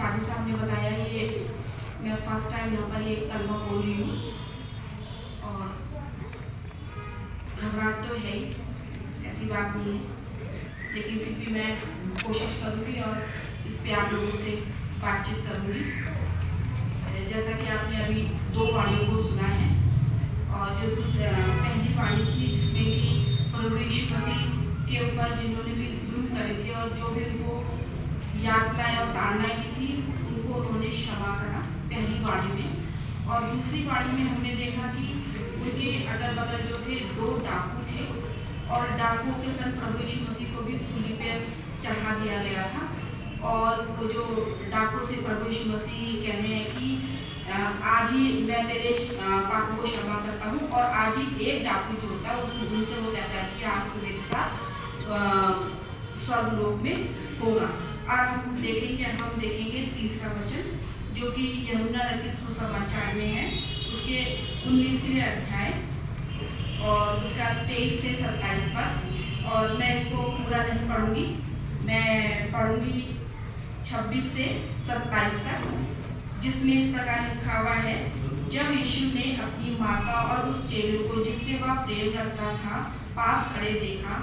काजी साहब ने बताया, ये मैं फर्स्ट टाइम यहाँ पर ये कलमा बोल रही हूँ और घबराहट तो है ही, ऐसी बात नहीं है, लेकिन फिर भी मैं कोशिश करूँगी और इस पे आप लोगों से बातचीत करूँगी। जैसा कि आपने अभी 2 वाणियों को सुना है और जो पहली वाणी थी जिसमें कि प्रभु यीशु मसीह के ऊपर जिन्होंने भी जुल्म करे थे और जो भी उनको यातनाएं और ताड़नाएं दी थी उनको उन्होंने क्षमा करा पहली वाणी में। और दूसरी वाणी में हमने देखा कि उनके अगल बगल जो थे 2 डाकू थे और डाकुओं के संग प्रभु यीशु मसीह को भी सूली पे चढ़ा दिया गया था। और वो जो डाकू से प्रभु यीशु मसीह कह रहे हैं कि आज ही मैं तेरे पापों को क्षमा करता हूँ, और आज ही एक डाकू जो होता है उनसे वो कहता है कि आज तो मेरे साथ स्वर्गलोक में होगा। और हम देखेंगे तीसरा वचन जो कि यूहन्ना रचित सुसमाचार में है, उसके 19वें अध्याय और उसका 23 से 27 पर। और मैं इसको पूरा नहीं पढ़ूंगी, मैं पढ़ूंगी 26 से 27 तक, जिसमें इस प्रकार लिखा हुआ है। जब यीशु ने अपनी माता और उस चेले को जिससे वह प्रेम रखता था पास खड़े देखा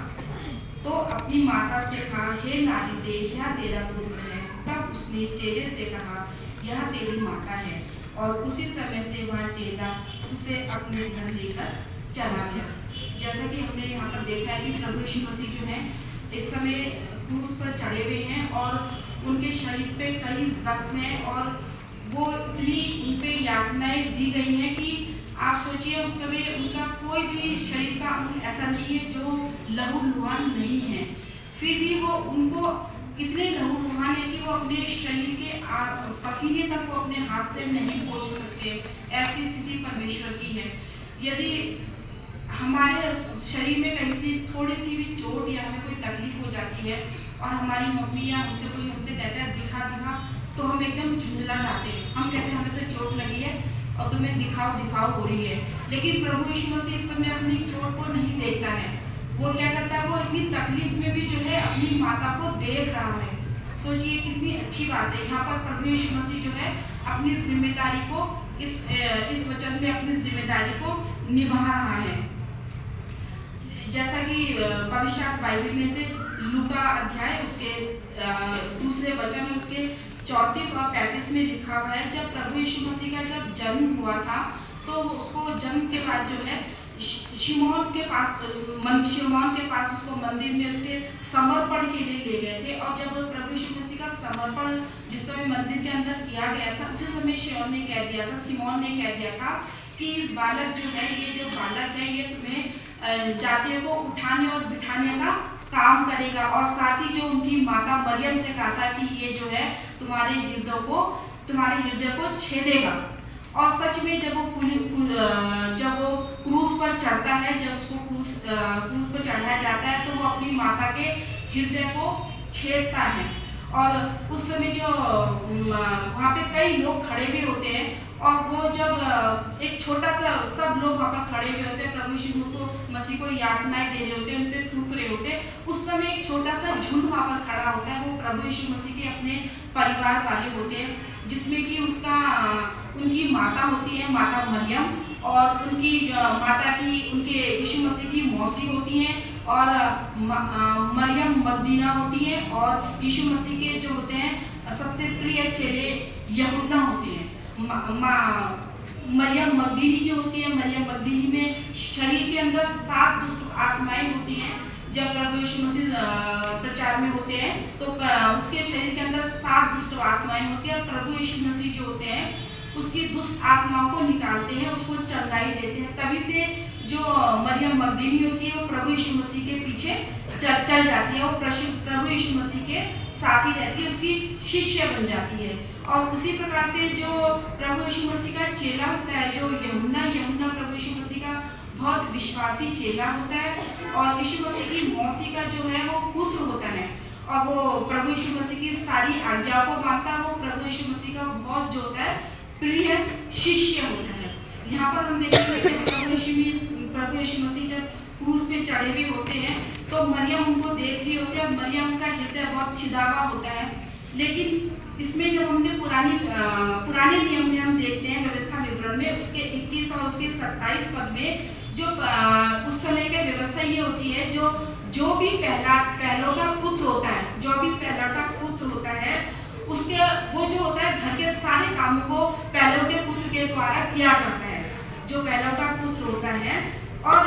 तो अपनी माता से कहा, हे नारी देख, यह तेरा पुत्र है। तब उसने चेले से कहा, यह तेरी माता है। और उसी समय से वह चेला उसे अपने घर लेकर चला गया। जैसा कि हमने यहाँ पर देखा है कि प्रभु यीशु मसीह जो है इस समय क्रूस पर चढ़े हुए हैं और उनके शरीर पे कई जख्म हैं और वो इतनी उन पे यातनाएं दी गई हैं कि आप सोचिए उस समय उनका कोई भी शरीर का अंग ऐसा नहीं है जो लहूलुहान नहीं है, फिर भी वो उनको इतने लहूलुहान है कि वो अपने शरीर के पसीने तक वो अपने हाथ से नहीं पोंछ सकते। ऐसी स्थिति परमेश्वर की है। यदि हमारे शरीर में कहीं से थोड़ी सी भी चोट या हमें कोई तकलीफ हो जाती है और हमारी मम्मी या हमसे कोई हमसे कहता है दिखा, तो हम एकदम झुंझला जाते हैं। हम कहते हैं हमें तो चोट लगी है और तुम्हें दिखाओ हो रही है। लेकिन प्रभु यीशु मसीह इस समय अपनी चोट को नहीं देखता है। वो क्या करता है, वो इतनी तकलीफ में भी जो है अपनी माता को देख रहा है। सोचिए कितनी अच्छी बात है। यहाँ पर प्रभु यीशु मसीह जो है अपनी जिम्मेदारी को इस वचन में अपनी जिम्मेदारी को निभा रहा है। जैसा कि पवित्र बाइबल में से लूका अध्याय उसके दूसरे वचन में उसके 34 और 35 में लिखा हुआ है, जब प्रभु यीशु मसीह का जब जन्म हुआ था तो उसको जन्म के बाद जो है शिमोन के पास उसको मंदिर में उसके समर्पण के लिए ले गए थे। और जब प्रभु यीशु मसीह का समर्पण जिस समय मंदिर के अंदर किया गया था उसी समय शिमोन ने कह दिया था कि इस बालक जो है, ये जो बालक है ये तुम्हें जातियों को उठाने और बिठाने का काम करेगा। और साथ ही जो उनकी माता मरियम से कहा था कि ये जो है तुम्हारे हृदय को छेदेगा। और सच में जब वो क्रूस पर चढ़ता है, जब उसको क्रूस पर चढ़ाया जाता है तो वो अपनी माता के हृदय को छेदता है। और उस समय जो वहाँ पे कई लोग खड़े भी होते हैं और वो जब एक छोटा सा सब लोग वहाँ पर खड़े हुए होते हैं, प्रभु यीशु मसीह को यातनाएं दे रहे होते हैं, उन पे थूक रहे होते हैं, उस समय एक छोटा सा झुंड वहाँ पर खड़ा होता है। वो प्रभु यीशु मसीह के अपने परिवार वाले होते हैं, जिसमें कि उनकी माता होती है, माता मरियम, और उनकी उनके यीशु मसीह की मौसी होती हैं और मरियम मदीना होती है, और यीशु मसीह के जो होते हैं सबसे प्रिय चेले यूहन्ना होते हैं। मरियम मगदलीनी जो होती है, मरियम मगदलीनी में शरीर के अंदर 7 दुष्ट आत्माएं होती हैं। जब प्रभु यीशु मसीह प्रचार में होते हैं तो उसके शरीर के अंदर 7 दुष्ट आत्माएं होती हैं। प्रभु यीशु मसीह जो होते हैं उसकी दुष्ट आत्माओं को निकालते हैं, उसको चंगाई देते हैं। तभी से जो मरियम मगदलीनी होती है वो प्रभु यीशु मसीह के पीछे चल जाती है, वो प्रभु यीशु मसीह के साथी रहती है, उसकी शिष्य बन जाती है। और उसी प्रकार से जो प्रभु यीशु मसीह का चेला होता है, जो यूहन्ना प्रभु यीशु मसीह का बहुत विश्वासी चेला होता है और यीशु मसीह की मौसी का जो है वो पुत्र होता है और वो प्रभु यीशु मसीह की सारी आज्ञाओं को मानता है। वो प्रभु यीशु मसीह का बहुत जो होता है प्रिय शिष्य होता है। यहाँ पर हम देखेंगे कि प्रभु यीशु मसीह जब क्रूस पे चढ़े हुए होते हैं तो मरियम उनको देख रही होती है और मरियम का हृदय बहुत छिदावा होता है। लेकिन इसमें जो हमने पुराने नियम में हम देखते हैं व्यवस्था विवरण में उसके 21 और उसके 27 पद में जो उस समय की व्यवस्था ये होती है, जो भी पहलौठा पुत्र होता है, जो भी पहलौठा पुत्र होता है उसके वो जो होता है घर के सारे कामों को पहलौठे पुत्र के द्वारा किया जाता है। जो पहलौठा पुत्र होता है और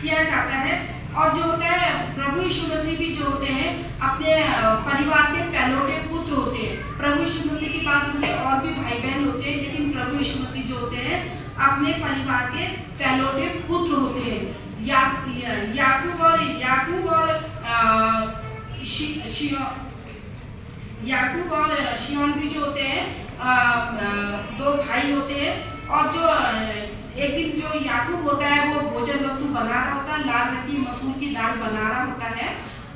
किया जाता है, और जो होता है प्रभु यीशु मसीह भी जो होते हैं अपने परिवार के पहलौठे पुत्र होते हैं। प्रभु यीशु मसीह की बात उनके और भी भाई बहन होते हैं, लेकिन प्रभु यीशु मसीह जो होते हैं अपने परिवार के पहलौठे पुत्र होते हैं। याकूब और शिमोन भी जो होते हैं दो भाई होते हैं। और जो एक दिन जो याकूब होता है वो भोजन वस्तु बना रहा होता है, लाल रंग की मसूर की दाल बना रहा होता है,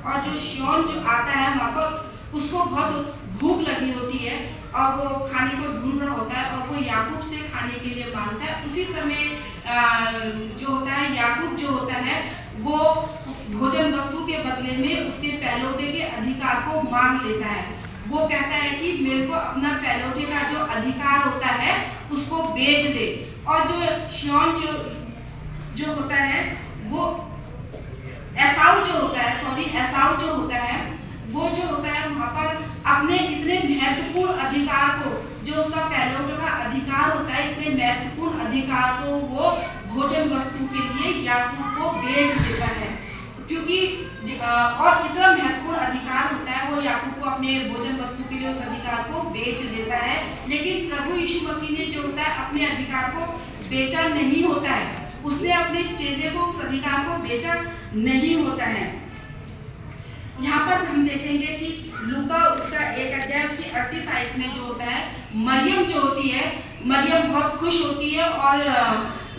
और जो शिमोन जो आता है वहाँ पर उसको बहुत भूख लगी होती है और वो खाने को ढूंढ रहा होता है और वो याकूब से खाने के लिए मांगता है। उसी समय जो होता है याकूब जो होता है वो भोजन वस्तु के बदले में उसके पहलौठे के अधिकार को मांग लेता है। वो कहता है कि मेरे को अपना पहलौठे का जो अधिकार होता है उसको बेच दे। और जो शिमोन जो होता है वो एसाव जो होता है वो जो होता है वहाँ पर अपने इतने महत्वपूर्ण अधिकार को, जो उसका पहलौठे का अधिकार होता है, इतने महत्वपूर्ण अधिकार को वो भोजन वस्तु के लिए याकूब को बेच देता है। क्योंकि और इतना महत्वपूर्ण अधिकार होता है वो याकूब को अपने भोजन वस्तु के लिए उस अधिकार को बेच देता है। लेकिन प्रभु यीशु मसीह ने जो होता है अपने अधिकार को बेचा नहीं होता है, उसने अपने चेले को उस अधिकार को बेचा नहीं होता है। यहाँ पर हम देखेंगे कि लूका उसका 1 अध्याय उसकी 38 आयत में जो होता है मरियम जो होती है, मरियम बहुत खुश होती है और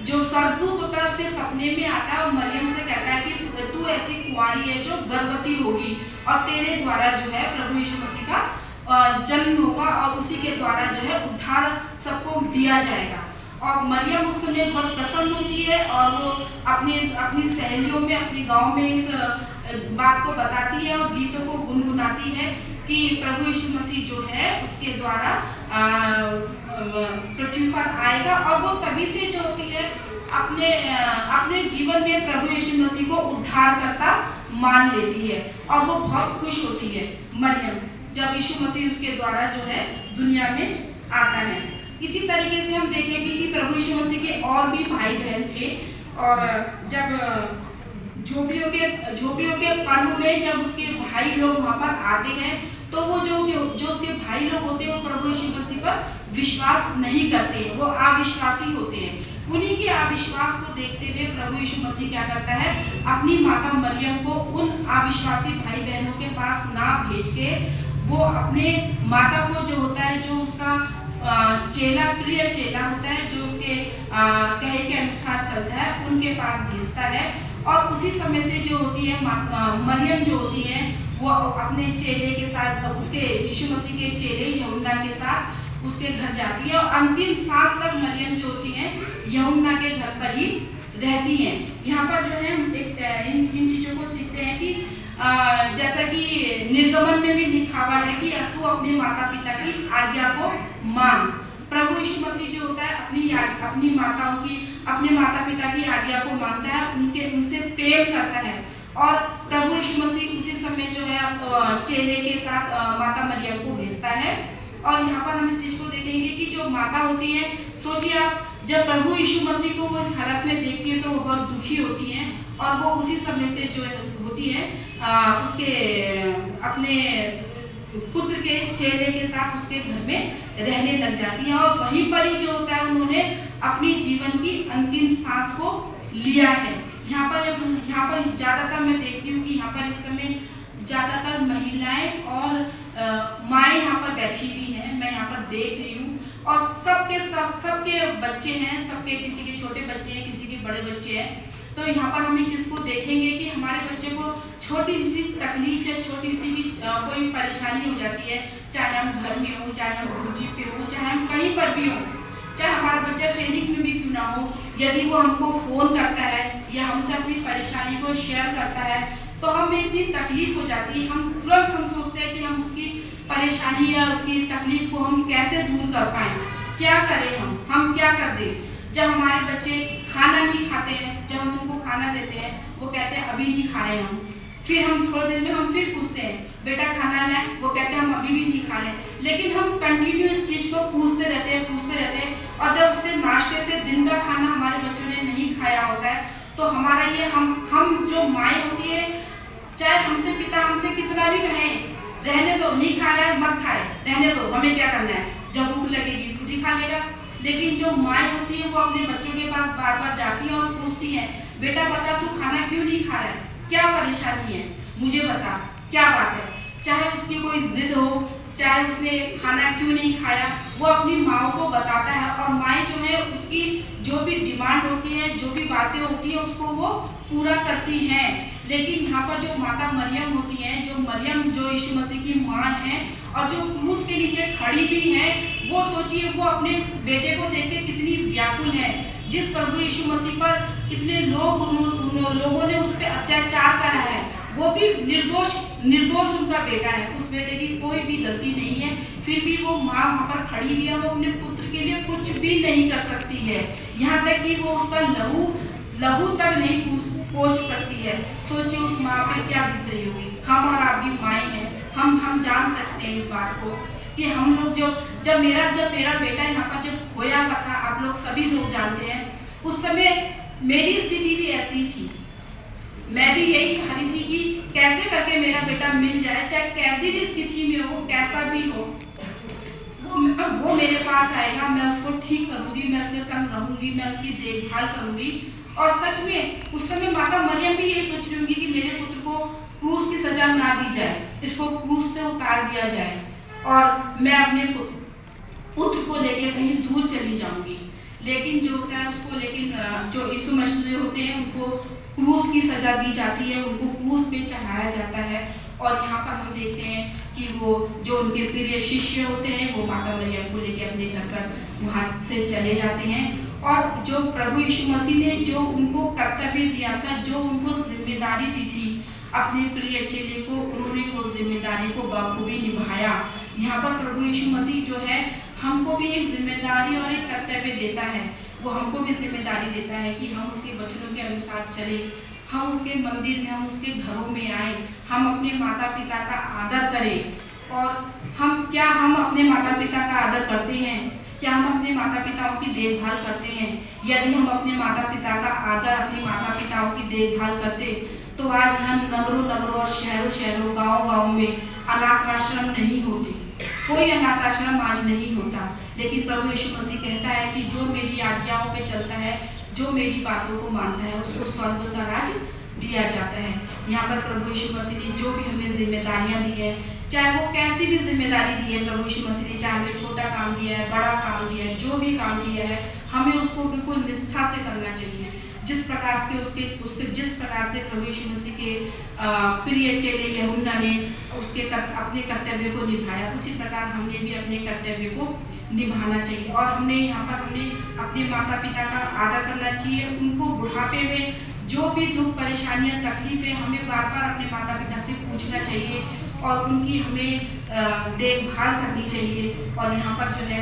जो स्वर्गदूत होता है उसके सपने में आता है और मरियम से कहता है कि तू ऐसी कुंवारी है जो गर्भवती होगी और तेरे द्वारा जो है प्रभु यीशु मसीह का जन्म होगा और उसी के द्वारा जो है उद्धार सबको दिया जाएगा। और मरियम उस समय बहुत प्रसन्न होती है और वो अपनी सहेलियों में, अपने गांव में इस बात को बताती है और गीतों को गुनगुनाती है कि प्रभु यीशु मसीह जो है उसके द्वारा पृथ्वी पर आएगा। और वो तभी से जो होती है अपने जीवन में प्रभु यीशु मसीह को उद्धार करता मान लेती है और वो बहुत खुश होती है मरियम जब यीशु मसीह उसके द्वारा जो है दुनिया में आता है। इसी तरीके से हम देखेंगे कि प्रभु यीशु मसीह के और भी भाई बहन थे और जब झोपड़ियों के पर्व में जब उसके भाई लोग वहाँ पर आते हैं तो वो जो उसके भाई लोग होते हैं वो प्रभु यीशु मसीह पर विश्वास नहीं करते हैं, वो अविश्वासी होते हैं। उन्हीं के अविश्वास को देखते हुए प्रभु यीशु मसीह क्या करता है, अपनी माता मरियम को उन अविश्वासी भाई बहनों के पास ना भेज के वो अपने माता को जो होता है, जो उसका प्रिय चेला होता है, जो उसके कहे के अनुसार चलता है, उनके पास भेजता है। और उसी समय से जो होती है मरियम जो होती है वो अपने चेले के साथ, उसके यीशु मसीह के चेले यूहन्ना के साथ उसके घर जाती है और अंतिम सांस तक मरियम जो होती है यूहन्ना के घर पर ही रहती हैं। यहाँ पर जो है इन चीज़ों को सीखते हैं कि जैसा कि निर्गमन में भी लिखा हुआ है कि तू अपने माता पिता की आज्ञा को मान। प्रभु यीशु मसीह जो होता है अपने माता पिता की आज्ञा को मानता है, उनसे प्रेम करता है। और प्रभु यीशु मसीह उसी समय जो है चेले के साथ माता मरियम को भेजता है। और यहाँ पर हम इस चीज को देखेंगे कि जो माता होती है, सोचिए आप जब प्रभु यीशु मसीह को वो इस हालत में देखती है तो वो बहुत दुखी होती है और वो उसी समय से जो होती है उसके अपने पुत्र के चेले के साथ उसके घर में रहने लग जाती है और वहीं पर ही जो होता है उन्होंने अपनी जीवन की अंतिम सांस को लिया है। यहाँ पर ज़्यादातर मैं देखती हूँ कि यहाँ पर इस समय ज़्यादातर महिलाएं और माएँ यहाँ पर बैठी हुई हैं, मैं यहाँ पर देख रही हूँ। और सबके बच्चे हैं, सबके किसी के छोटे बच्चे हैं, किसी के बड़े बच्चे हैं। तो यहाँ पर हम इस चीज़ को देखेंगे कि हमारे बच्चे को छोटी सी तकलीफ या छोटी सी भी कोई परेशानी हो जाती है, चाहे हम घर में हो, चाहे हम ड्यूटी पे हो, चाहे हम कहीं पर भी हो, चाहे हमारा बच्चा ट्रेनिंग में भी क्यों ना हो, यदि वो हमको फ़ोन करता है या हमसे अपनी परेशानी को शेयर करता है तो हमें इतनी तकलीफ हो जाती है, हम तुरंत सोचते हैं कि परेशानी या उसकी तकलीफ को हम कैसे दूर कर पाएं, क्या करें हम क्या कर दें। जब हमारे बच्चे खाना नहीं खाते हैं, जब हम उनको खाना देते हैं, वो कहते हैं अभी नहीं खा रहे हम, फिर हम थोड़े देर में हम फिर पूछते हैं बेटा खाना लाए, वो कहते हैं हम अभी भी नहीं खा रहे, लेकिन हम कंटिन्यू इस चीज़ को पूछते रहते हैं। और जब उसने नाश्ते से दिन का खाना हमारे बच्चों ने नहीं खाया होता है, तो हमारा ये हम जो माएँ होती है, चाहे हमसे पिता हमसे कितना भी कहें रहने दो, नहीं खा रहा है मत खाए, रहने दो, हमें क्या करना है, जब भूख लगेगी खुद ही खा लेगा। लेकिन जो माएँ होती है वो अपने बच्चों के पास बार बार जाती है और पूछती है बेटा बता तू खाना क्यों नहीं खा रहा है, क्या परेशानी है, मुझे बता क्या बात है। चाहे उसकी कोई जिद हो, चाहे उसने खाना क्यों नहीं खाया, वो अपनी माँ को बताता है और माएँ जो है उसकी जो भी डिमांड होती है, जो भी बातें होती है उसको वो पूरा करती हैं। लेकिन यहाँ पर जो माता मरियम होती हैं, जो मरियम जो यीशु मसीह की माँ हैं और जो क्रूस के नीचे खड़ी भी हैं, वो सोचिए वो अपने इस बेटे को देख के कितनी व्याकुल है। जिस प्रभु यीशु मसीह पर कितने लोगों ने उस पर अत्याचार करा है, वो भी निर्दोष उनका बेटा है, उस बेटे की कोई भी गलती नहीं है, फिर भी वो माँ वहाँ पर खड़ी हुई है, वो अपने पुत्र के लिए कुछ भी नहीं कर सकती है, यहाँ तक कि वो उसका लहू तक नहीं पहुँच सकती है। सोचिए उस माँ पे क्या बीत रही होगी। हम और आप भी माएँ हैं, हम जान सकते हैं इस बात को कि हम लोग जब मेरा बेटा यहाँ पर जब खोया हुआ था, आप लोग सभी लोग जानते हैं, उस समय मेरी स्थिति भी ऐसी थी। मैं भी यही चाह रही थी कि कैसे करके मेरा बेटा मिल जाए, चाहे कैसी भी स्थिति में हो, कैसा भी हो, वो मेरे पास आएगा, मैं उसको ठीक करूंगी, मैं उसके संग रहूंगी, मैं उसकी देखभाल करूंगी। और सच में उस समय माता मरियम भी यही सोच रही होगी कि मेरे पुत्र को क्रूस की सजा ना दी जाए, इसको क्रूस से उतार दिया जाए और मैं अपने पुत्र को लेकर कहीं दूर चली जाऊंगी। लेकिन जो होता है उसको, लेकिन जो यीशु मसीह होते हैं उनको क्रूस की सजा दी जाती है, उनको क्रूस पे चढ़ाया जाता है। और यहाँ पर हम देखते हैं कि वो जो उनके प्रिय शिष्य होते हैं वो माता मरियम को लेकर अपने घर पर वहाँ से चले जाते हैं। और जो प्रभु यीशु मसीह ने जो उनको कर्तव्य दिया था, जो उनको जिम्मेदारी दी थी अपने प्रिय चेले को, उन्होंने वो जिम्मेदारी को बखूबी निभाया। यहाँ पर प्रभु यीशु मसीह जो है हमको भी एक जिम्मेदारी और एक कर्तव्य देता है, वो हमको भी जिम्मेदारी देता है कि हम उसके वचनों के अनुसार चले, हम उसके मंदिर में, हम उसके घरों में आए, हम अपने माता पिता का आदर करें। और हम अपने माता पिता का आदर करते हैं, क्या हम अपने माता पिताओं की देखभाल करते हैं? यदि हम अपने माता पिता का आदर, अपने माता पिताओं की देखभाल करते तो आज यहाँ नगरों और शहरों गाँव में अनाथ आश्रम नहीं होते, कोई अनाथ आश्रम आज नहीं होता। लेकिन प्रभु यीशु मसीह कहता है कि जो मेरी आज्ञाओं पे चलता है, जो मेरी बातों को मानता है, उसको स्वर्ग का राज दिया जाता है। यहाँ पर प्रभु यीशु मसीह ने जो भी हमें जिम्मेदारियाँ दी है, चाहे वो कैसी भी जिम्मेदारी दी है, प्रभु यीशु मसीह ने चाहे हमें छोटा काम दिया है, बड़ा काम दिया है, जो भी काम दिया है, हमें उसको बिल्कुल निष्ठा से करना चाहिए। जिस प्रकार से जिस प्रकार से प्रभु यीशु मसीह के प्रिय चेले यूहन्ना ने अपने कर्तव्य को निभाया, उसी प्रकार हमने भी अपने कर्तव्य को निभाना चाहिए। और हमने यहाँ पर अपने माता पिता का आदर करना चाहिए। उनको बुढ़ापे में जो भी दुख, परेशानियाँ, तकलीफें, हमें बार बार अपने माता पिता से पूछना चाहिए और उनकी हमें देखभाल करनी चाहिए। और यहाँ पर जो है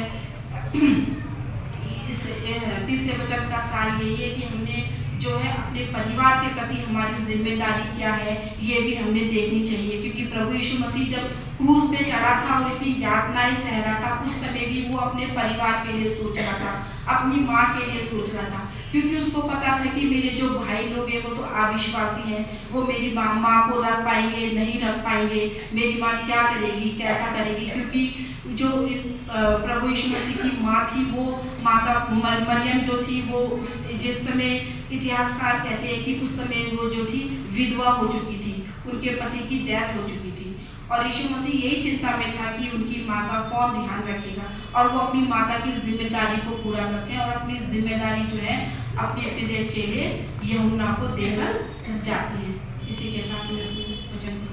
इस तीसरे वचन का सार यही है कि हमने जो है अपने परिवार के प्रति हमारी जिम्मेदारी क्या है, ये भी हमने देखनी चाहिए। क्योंकि प्रभु यीशु मसीह जब क्रूस पे चढ़ा था और इतनी यातनाएं सह रहा था, उस समय भी वो अपने परिवार के लिए सोच रहा था, अपनी माँ के लिए सोच रहा था, क्योंकि उसको पता था कि मेरे जो भाई लोग हैं वो तो अविश्वासी हैं, वो मेरी माँ को रख पाएंगे नहीं रख पाएंगे, मेरी माँ क्या करेगी, कैसा करेगी। क्योंकि जो प्रभु यीशु मसीह की माँ थी, वो माता मरियम जो थी, वो जिस समय इतिहासकार कहते हैं कि उस समय वो जो थी विधवा हो चुकी थी, उनके पति की डेथ हो चुकी थी। और यीशु मसीह यही चिंता में था कि उनकी माँ का कौन ध्यान रखेगा, और वो अपनी माता की जिम्मेदारी को पूरा करते हैं और अपनी जिम्मेदारी जो है अपने प्रिय चेले यूहन्ना को देकर जाते हैं। इसी के साथ मैं अपने वचन को